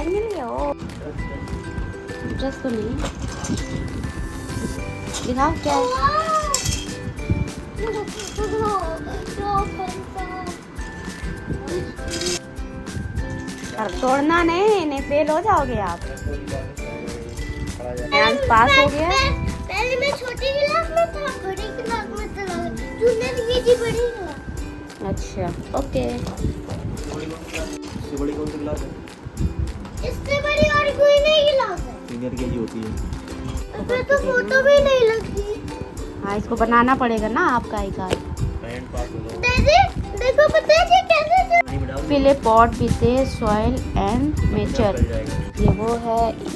पहन के लिए हो ड्रेस तो नहीं दिखाओ क्या है। तोड़ना नहीं, नहीं फेल हो जाओगे आप। पास हो गया। पहले मैं छोटी क्लास में था, बड़ी क्लास में चला गया, जूनियर केजी बड़ी क्लास। अच्छा ओके। इससे बड़ी कौन सी क्लास है? इससे बड़ी और कोई नहीं क्लास है। सीनियर केजी होती है। इसमें तो फोटो भी नहीं लगती। हाँ इसको बनाना पड़ेगा ना आपका आई कार्ड। पैरेंट पास हो जाओ। दादी देखो पता है ये कैसे fill a pot with a soil and nature.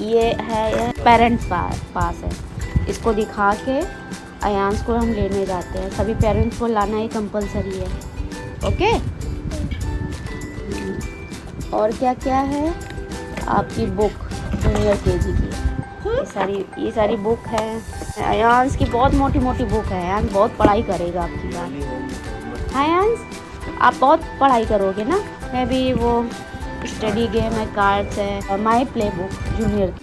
ये है पेरेंट्स पास है। इसको दिखा के अयांश को हम लेने जाते हैं। सभी पेरेंट्स को लाना ही कंपलसरी है। ओके। और क्या क्या है आपकी बुक जूनियर केजी की। ये सारी बुक है। अयांश की बहुत मोटी मोटी बुक है। अयांश बहुत पढ़ाई करेगा आपकी बात। हाँ अयांश आप बहुत पढ़ाई करोगे ना। मैं भी वो स्टडी गेम है, कार्ड्स है, my play book junior.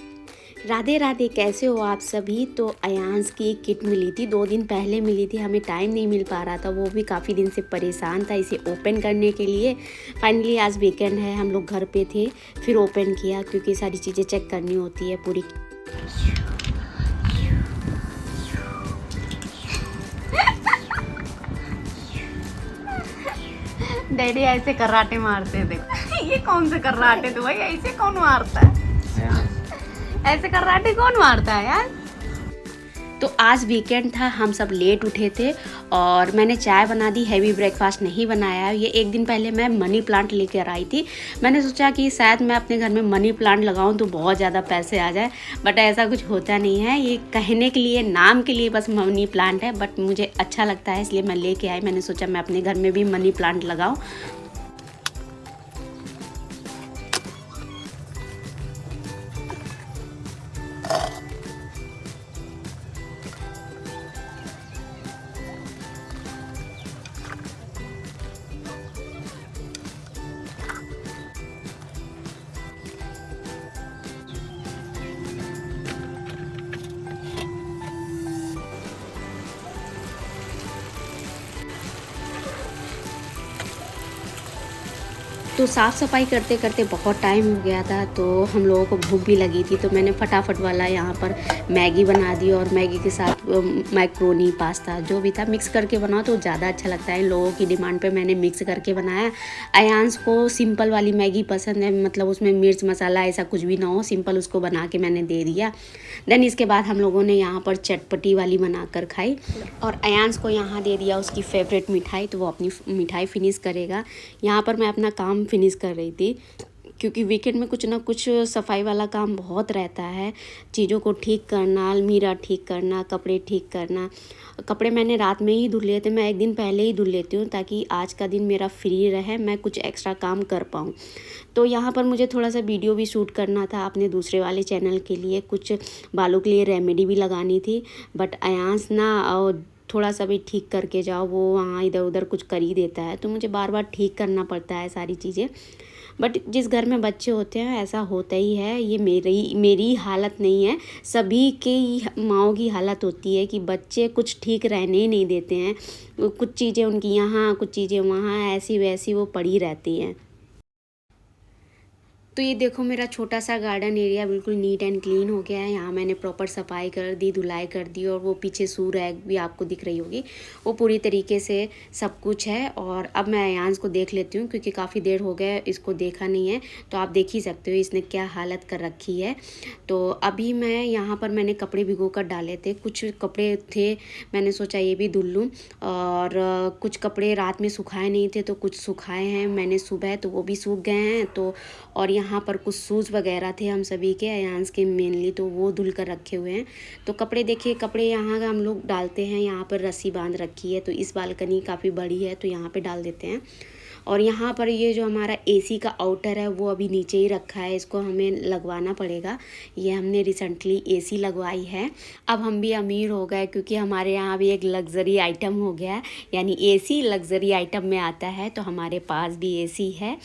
Radhe Radhe, कैसे हो आप सभी। तो अयांश की एक किट मिली थी, 2 दिन पहले मिली थी। हमें टाइम नहीं मिल पा रहा था, वो भी काफ़ी दिन से परेशान था इसे ओपन करने के लिए। फाइनली आज वीकेंड है, हम लोग घर पे थे, फिर ओपन किया क्योंकि सारी चीज़ें चेक करनी होती है पूरी। डैडी ऐसे कराटे मारते थे। ये कौन से कराटे थे भाई, ऐसे कौन मारता है? ऐसे कराटे कौन मारता है यार। तो आज वीकेंड था, हम सब लेट उठे थे और मैंने चाय बना दी, हैवी ब्रेकफास्ट नहीं बनाया। ये एक दिन पहले मैं मनी प्लांट लेकर आई थी। मैंने सोचा कि शायद मैं अपने घर में मनी प्लांट लगाऊं तो बहुत ज़्यादा पैसे आ जाए, बट ऐसा कुछ होता नहीं है। ये कहने के लिए, नाम के लिए बस मनी प्लांट है, बट मुझे अच्छा लगता है इसलिए मैं लेके आई। मैंने सोचा मैं अपने घर में भी मनी प्लांट लगाऊँ। तो साफ़ सफाई करते करते बहुत टाइम हो गया था, तो हम लोगों को भूख भी लगी थी। तो मैंने फटाफट वाला यहाँ पर मैगी बना दी और मैगी के साथ मैक्रोनी, पास्ता जो भी था मिक्स करके बनाओ तो ज़्यादा अच्छा लगता है। लोगों की डिमांड पे मैंने मिक्स करके बनाया। अयांश को सिंपल वाली मैगी पसंद है, मतलब उसमें मिर्च मसाला ऐसा कुछ भी ना हो, सिंपल उसको बना के मैंने दे दिया। देन इसके बाद हम लोगों ने यहाँ पर चटपटी वाली बना कर खाई और अयांश को यहाँ दे दिया उसकी फेवरेट मिठाई, तो वो अपनी मिठाई फिनिश करेगा। यहाँ पर मैं अपना काम फिनिश कर रही थी क्योंकि वीकेंड में कुछ ना कुछ सफाई वाला काम बहुत रहता है। चीज़ों को ठीक करना, अलमीरा ठीक करना, कपड़े ठीक करना। कपड़े मैंने रात में ही धुल लिए थे, मैं एक दिन पहले ही धुल लेती हूँ ताकि आज का दिन मेरा फ्री रहे, मैं कुछ एक्स्ट्रा काम कर पाऊँ। तो यहाँ पर मुझे थोड़ा सा वीडियो भी शूट करना था अपने दूसरे वाले चैनल के लिए, कुछ बालों के लिए रेमेडी भी लगानी थी। बट अयांश ना थोड़ा सा भी ठीक करके जाओ, वो वहाँ इधर उधर कुछ कर ही देता है, तो मुझे बार बार ठीक करना पड़ता है सारी चीज़ें। बट जिस घर में बच्चे होते हैं ऐसा होता ही है। ये मेरी हालत नहीं है, सभी के माँओं की हालत होती है कि बच्चे कुछ ठीक रहने ही नहीं देते हैं। कुछ चीज़ें उनकी यहाँ, कुछ चीज़ें वहाँ, ऐसी वैसी वो पड़ी रहती हैं। तो ये देखो मेरा छोटा सा गार्डन एरिया बिल्कुल नीट एंड क्लीन हो गया है। यहाँ मैंने प्रॉपर सफाई कर दी, धुलाई कर दी, और वो पीछे सू रैक भी आपको दिख रही होगी, वो पूरी तरीके से सब कुछ है। और अब मैं अयांश को देख लेती हूँ क्योंकि काफ़ी देर हो गया इसको देखा नहीं है, तो आप देख ही सकते हो इसने क्या हालत कर रखी है। तो अभी मैं यहाँ पर मैंने कपड़े भिगो कर डाले थे, कुछ कपड़े थे मैंने सोचा ये भी धुल लूँ, और कुछ कपड़े रात में सुखाए नहीं थे तो कुछ सुखाए हैं मैंने सुबह, तो वो भी सूख गए हैं। तो और यहाँ पर कुछ शूज़ वगैरह थे हम सभी के, अयांश के मेनली, तो वो धुल कर रखे हुए हैं। तो कपड़े देखिए, कपड़े यहाँ हम लोग डालते हैं, यहाँ पर रस्सी बांध रखी है, तो इस बालकनी काफ़ी बड़ी है तो यहाँ पे डाल देते हैं। और यहाँ पर ये जो हमारा एसी का आउटर है वो अभी नीचे ही रखा है, इसको हमें लगवाना पड़ेगा। ये हमने रिसेंटली एसी लगवाई है। अब हम भी अमीर हो गए क्योंकि हमारे यहाँ भी एक लग्जरी आइटम हो गया है, यानी एसी लग्जरी आइटम में आता है, तो हमारे पास भी एसी है।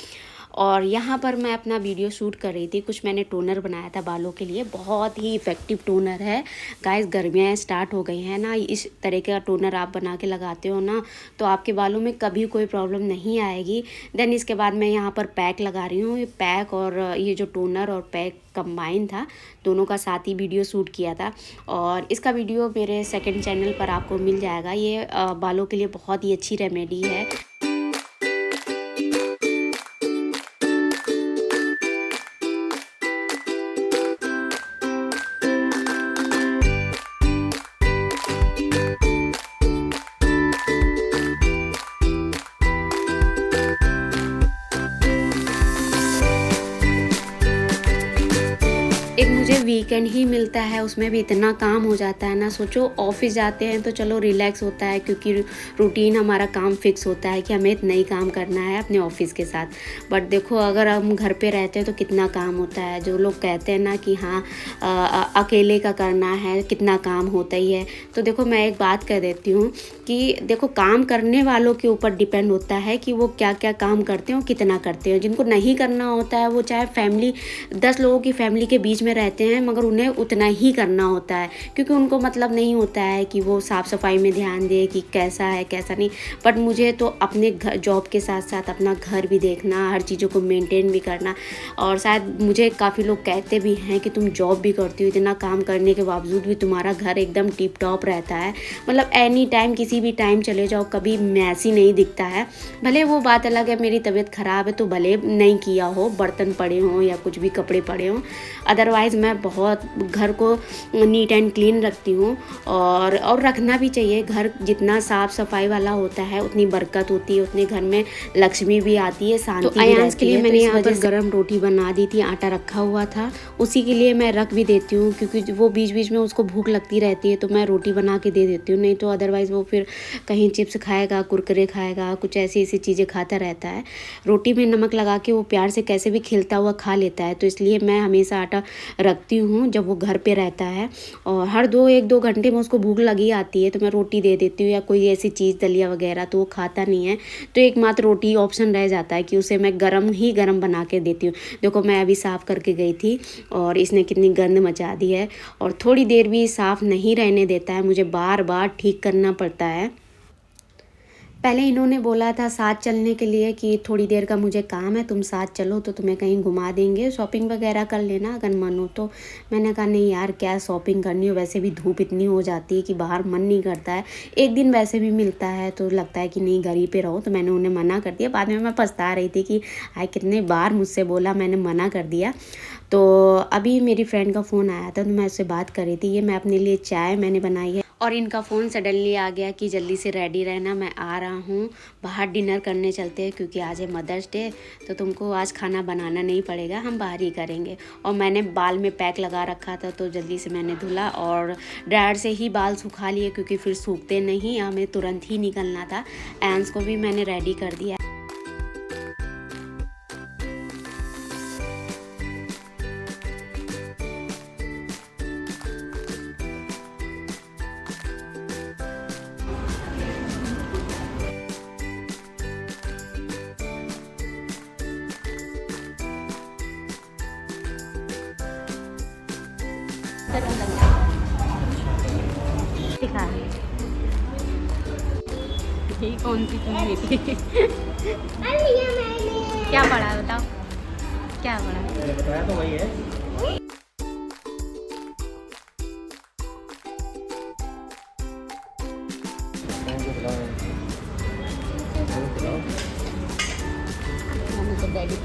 और यहाँ पर मैं अपना वीडियो शूट कर रही थी। कुछ मैंने टोनर बनाया था बालों के लिए, बहुत ही इफ़ेक्टिव टोनर है गाइस। गर्मियाँ स्टार्ट हो गई हैं ना, इस तरह का टोनर आप बना के लगाते हो ना तो आपके बालों में कभी कोई प्रॉब्लम नहीं आएगी। देन इसके बाद मैं यहाँ पर पैक लगा रही हूँ। ये पैक और ये जो टोनर और पैक कंबाइन था, दोनों का साथ ही वीडियो शूट किया था और इसका वीडियो मेरे सेकंड चैनल पर आपको मिल जाएगा। ये बालों के लिए बहुत ही अच्छी रेमेडी है। एक मुझे वीकेंड ही मिलता है, उसमें भी इतना काम हो जाता है ना। सोचो ऑफिस जाते हैं तो चलो रिलैक्स होता है क्योंकि रूटीन हमारा काम फिक्स होता है कि हमें इतना ही काम करना है अपने ऑफिस के साथ। बट देखो अगर हम घर पे रहते हैं तो कितना काम होता है। जो लोग कहते हैं ना कि हाँ अकेले का करना है, कितना काम होता ही है। तो देखो मैं एक बात कह देती हूँ कि देखो काम करने वालों के ऊपर डिपेंड होता है कि वो क्या क्या काम करते हो, कितना करते हो। जिनको नहीं करना होता है वो चाहे फैमिली 10 लोगों की फैमिली के बीच में रहते हैं मगर उन्हें उतना ही करना होता है क्योंकि उनको मतलब नहीं होता है कि वो साफ़ सफाई में ध्यान दे कि कैसा है कैसा नहीं। बट मुझे तो अपने घर जॉब के साथ साथ अपना घर भी देखना, हर चीज़ों को मेंटेन भी करना। और शायद मुझे काफ़ी लोग कहते भी हैं कि तुम जॉब भी करती हो, इतना काम करने के बावजूद भी तुम्हारा घर एकदम टिप टॉप रहता है। मतलब एनी टाइम किसी भी टाइम चले जाओ कभी मैसी नहीं दिखता है। भले वो बात अलग है मेरी तबीयत ख़राब है तो भले नहीं किया हो, बर्तन पड़े हों या कुछ भी कपड़े पड़े हों, अदरवाइज़ मैं बहुत घर को नीट एंड क्लीन रखती हूँ। और रखना भी चाहिए। घर जितना साफ़ सफाई वाला होता है उतनी बरकत होती है, उतने घर में लक्ष्मी भी आती है, शांति भी रहती है। के लिए मैंने यहाँ पर गरम रोटी बना दी थी, आटा रखा हुआ था, उसी के लिए मैं रख भी देती हूँ क्योंकि वो बीच बीच में उसको भूख लगती रहती है तो मैं रोटी बना के दे देती हूँ। नहीं तो अदरवाइज़ वो फिर कहीं चिप्स खाएगा, कुरकुरे खाएगा, कुछ ऐसी ऐसी चीज़ें खाता रहता है। रोटी में नमक लगा के वो प्यार से कैसे भी खिलता हुआ खा लेता है। तो इसलिए मैं हमेशा आटा रखती हूँ जब वो घर पे रहता है। और हर 1-2 घंटे में उसको भूख लगी आती है तो मैं रोटी दे देती हूँ या कोई ऐसी चीज़ दलिया वगैरह, तो वो खाता नहीं है तो एकमात्र रोटी ऑप्शन रह जाता है कि उसे मैं गरम बना के देती हूँ। देखो मैं अभी साफ़ करके गई थी और इसने कितनी गंद मचा दी है और थोड़ी देर भी साफ़ नहीं रहने देता है, मुझे बार बार ठीक करना पड़ता है। पहले इन्होंने बोला था साथ चलने के लिए कि थोड़ी देर का मुझे काम है, तुम साथ चलो तो तुम्हें कहीं घुमा देंगे, शॉपिंग वगैरह कर लेना अगर मन हो तो। मैंने कहा नहीं यार क्या शॉपिंग करनी हो, वैसे भी धूप इतनी हो जाती है कि बाहर मन नहीं करता है। एक दिन वैसे भी मिलता है तो लगता है कि नहीं घर ही पे रहो, तो मैंने उन्हें मना कर दिया। बाद में मैं पछता रही थी कि हाय कितने बार मुझसे बोला, मैंने मना कर दिया। तो अभी मेरी फ्रेंड का फ़ोन आया था तो मैं उससे बात कर रही थी। ये मैं अपने लिए चाय मैंने बनाई है और इनका फ़ोन सडनली आ गया कि जल्दी से रेडी रहना, मैं आ रहा हूँ, बाहर डिनर करने चलते हैं क्योंकि आज है मदर्स डे तो तुमको आज खाना बनाना नहीं पड़ेगा, हम बाहर ही करेंगे। और मैंने बाल में पैक लगा रखा था तो जल्दी से मैंने धुला और ड्रायर से ही बाल सुखा लिए क्योंकि फिर सूखते नहीं, हमें तुरंत ही निकलना था। एंस को भी मैंने रेडी कर दिया। दिखा ये कौन सी चीज़ थी? लिया मैंने। क्या पढ़ा है बताओ, क्या पढ़ा है? मैंने बताया तो वही है। मैंने तो डैडी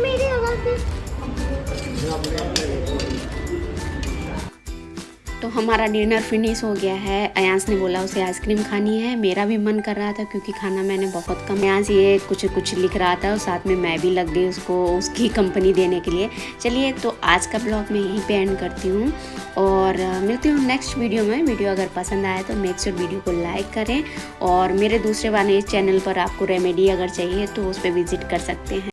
मेरी आवाज़ तो हमारा डिनर फिनिश हो गया है। अयांश ने बोला उसे आइसक्रीम खानी है, मेरा भी मन कर रहा था क्योंकि खाना मैंने बहुत कम। अयांश ये कुछ लिख रहा था और साथ में मैं भी लग गई उसको उसकी कंपनी देने के लिए। चलिए तो आज का ब्लॉग मैं यहीं पे एंड करती हूँ और मिलती हूँ नेक्स्ट वीडियो में। वीडियो अगर पसंद आए तो मेक श्योर वीडियो को लाइक करें और मेरे दूसरे वाले चैनल पर आपको रेमेडी अगर चाहिए तो उस पर विजिट कर सकते हैं।